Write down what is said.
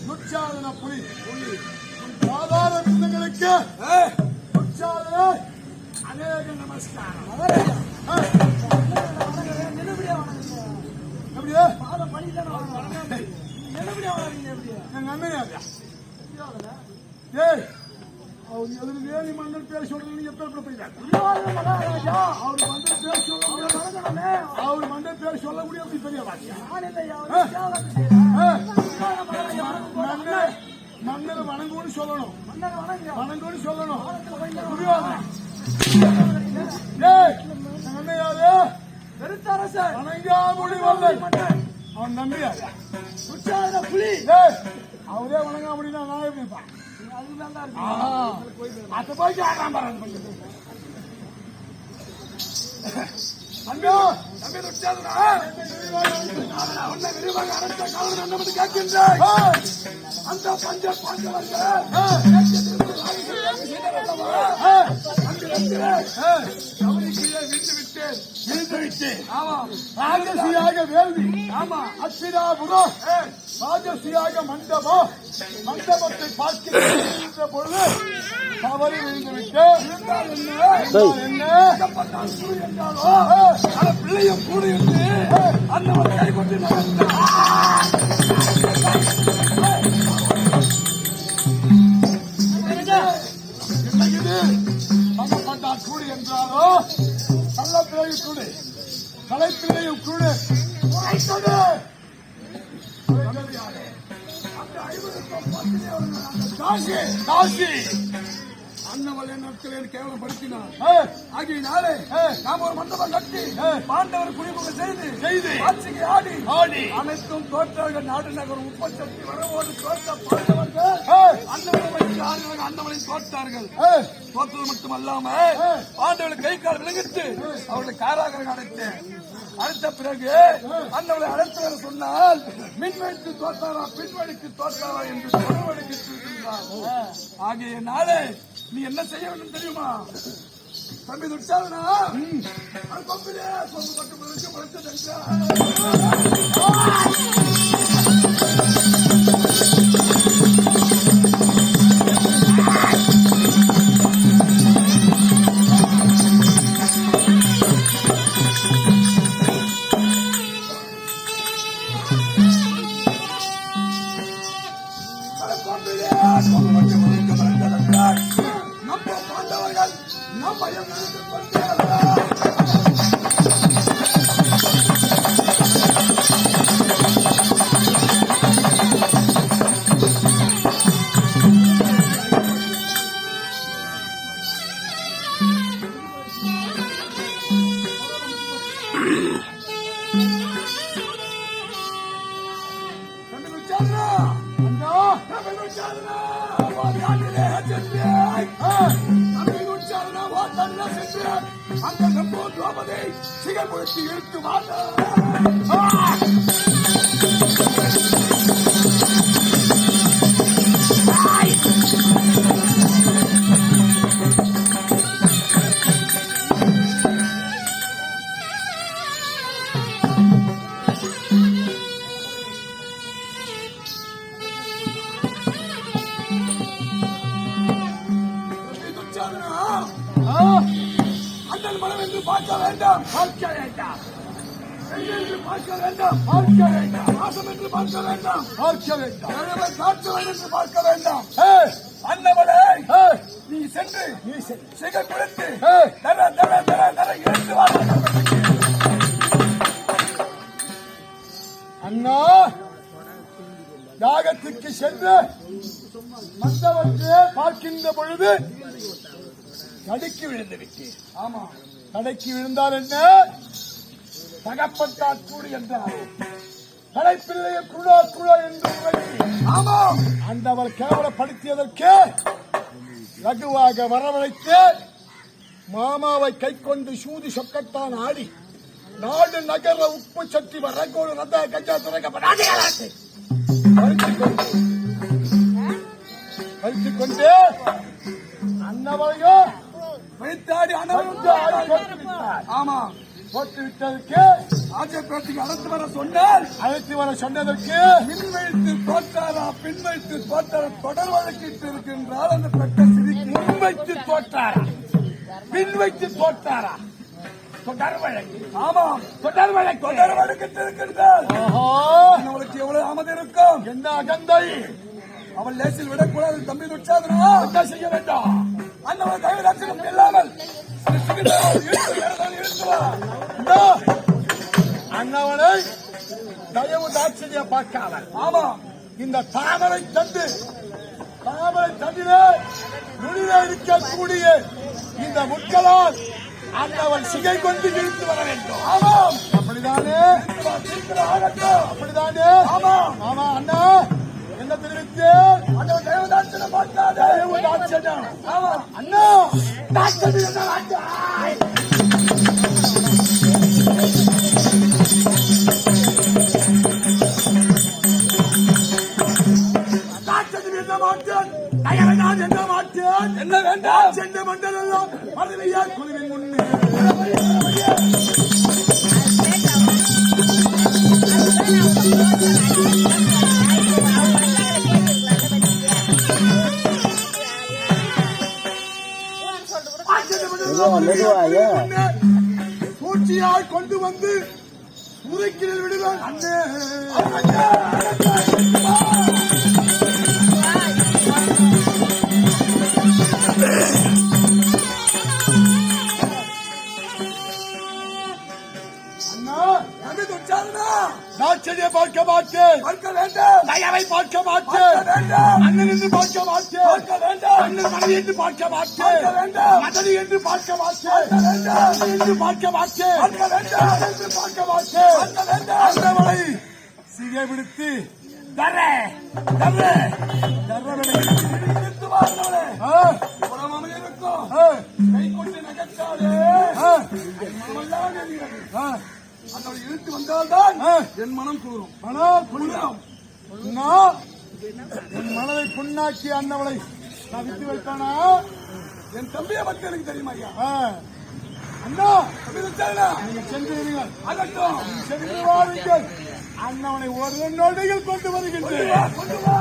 துச்சாதன புலி சாதாரண பிள்ளைங்களுக்கு துச்சாதன அநேக நமஸ்காரம். எங்க அண்ணன் அவர் எதுக்கு வேலி மன்னன் பேர் சொல்றது எப்ப போயிட்டாங்க. அவர் மன்னன் பேர் சொல்ல அவர் மன்னன் பேர் சொல்ல முடியும் அப்படி பெரிய மன்னரை வணங்குன்னு சொல்லணும். வணங்குன்னு சொல்லணும். வணங்காமொழி அவன் நம்பியாரு புலி அவரே வணங்காமொழினா நான் எப்படி அத போய் ஆடாம அந்த பஞ்ச ராஜசியாக வேள்வி, அத்திராபுரம் ராஜசியாக மண்டபம், மண்டபத்தை பார்க்கின்ற பொழுது தவறி விழுந்துவிட்டு பிள்ளையும் கூடியிருந்து அந்த கை கொண்டு கூடு என்றாரோ நல்ல பிள்ளையும் கூடு, கலைப்பிள்ளையும் கூடு. காசி அண்ணவள் நாட்களில் கேவலப்படுத்தினார். ஆகியனாலே நாம் ஒரு மண்டபம் கட்டி பாண்டவர் குடிமுகம் செய்து ஆட்சிக்கு ஆடி அனைத்தும் தோற்றார்கள். நாடு நகர் உப்பச்சட்டி வரவோடு தோற்ற பாண்டவர்கள் அண்ணவளின் தோற்றார்கள். தோற்றது மட்டுமல்லாம பாண்டவர்கள் கை கால் விலகிட்டு அவர்களை காராகரம் அடைத்த பிறகு அண்ணவளை அழைத்து வர சொன்னால் மின்வழிக்கு தோற்றாரா பின்வழிக்கு தோற்றாரா என்று சொல்வழிக்கு சொல்கிறார். ஆகியனாலே நீ என்ன செய்ய வேண்டும் தெரியுமா தம்பி துச்சாதனா? கொம்பிலே கொம்பு பட்டு முழுக்க முளைத்தது. சிகப்படுத்தி இழுத்து அண்ணன் மனம் என்று பார்க்க வேண்டாம், பார்க்க வேண்டாம். பார்க்க வேண்டாம், பார்க்க வேண்டாம். வாசம் என்று பார்க்க வேண்டாம், பார்க்க வேண்டாம். காற்று என்று பார்க்க வேண்டாம். அண்ணவளை நீ சென்று சிகை கொடுத்து தர தர தர தர இரண்டு அண்ணா யாகத்திற்கு சென்று மற்றவற்றை பார்க்கின்ற பொழுது தடுக்கி விழுந்து விட்டேன். ஆமா, தடுக்கி விழுந்தால் என்ன? தகப்பட்டால் கூடு என்றார். தலைப்பிள்ளைய குழா குழா என்று ஆமாம் அந்தவர் கேவலப்படுத்தியதற்கு லகுவாக வரவழைத்து மாமாவை கை கொண்டு சூதி சொக்கத்தான் ஆடி நாடு நகர உப்பு சட்டி வரக்கோடு ரத்த கஜா துறைக்கப்பட்டு வைத்துக் கொண்டு அன்னவரையோ வைத்தாடி அனவரும் ஆமா போட்டு விட்டதுக்கு ராஜபேட்டைக்கு அழைத்து வர சொன்னால் அழைத்து வர சொன்னதற்கு பின் வைத்து தோற்றாரா பின் வைத்து தோற்றாரா தொடர் வழக்கிட்டு இருக்கின்றால் அந்த பெட்ட சிரிக்கு முன் வைத்து தோற்றாரா பின் வைத்து தோற்றாரா தொடர் வழக்கு. ஆமாம் தொடர் வழக்கு. தொடர் வழக்கிட்டு இருக்கின்றால் அவளுக்கு எவ்வளவு அமது இருக்கும் என்ன அகந்தை. அவள் லேசில் விடக்கூடாது தம்பி துச்சாதனா என்ன செய்ய வேண்டாம். அந்த தயவு லட்சணம் இல்லாமல் அண்ணவனை தயவு தாட்சிய பார்க்காமல் ஆமா இந்த தாமரை தண்டிலே நுனிலே இருக்கக்கூடிய இந்த முட்களால் அண்ணவன் சிகை கொண்டு இழுத்து வர வேண்டும். ஆமாம் அப்படிதானே அப்படிதானே. ஆமாம் ஆமா அண்ணா என்ன தெரிவித்து அந்த தயவு தாட்சணம் பார்க்காத தயவு தாட்சியம். ஆமா அண்ணா தாட்சணம் மாட்டேன் தயவை நான் என்ன மாட்டேன். என்ன வேண்டாம் சென்ற மண்டல் எல்லாம் மதுரையார் குழுவின் முன்னே சூழ்ச்சியாய் கொண்டு வந்து முறைக்கில் விடுவேன். அண்ணே நாச்சரியை பார்க்க மாட்டேன். பார்க்க வேண்டாம் தயவை பார்க்க மாட்டேன். வேண்டாம் அண்ணன் என்று பார்க்க மாட்டேன். பார்க்க வேண்டாம் அண்ணன் மனைவி என்று பார்க்க மாட்டேன். பார்க்க வேண்டாம் மதனி என்று பார்க்க மாட்டேன். வேண்டாம் என்று பார்க்க மாட்டேன். பார்க்க வேண்டாம் என்று பார்க்க மாட்டேன். பார்க்க வேண்டாம் அண்ணவளை சிகை பிடித்து தர இழுத்து வாருங்களே. இவ்வளவு அமைதி இருக்கும் கை கொண்டு நகைச்சாலே மனமெல்லாம் எரிகிறது. அந்த இழுத்து வந்தால்தான் என் மனம் கூறும். மனம் புண்ணம். என் மனதை புண்ணாக்கி அண்ணவளை நான் விட்டு வைத்தானா? என் தம்பியை பற்றி எனக்கு தெரியுமா ஐயா? அண்ணா தம்பி வச்சாருனா நீங்க சென்றீர்கள். அதட்டும் சென்று வாருங்கள். அண்ணவனை ஒரு நொடியில் கொண்டு வருகின்றேன். கொண்டு வா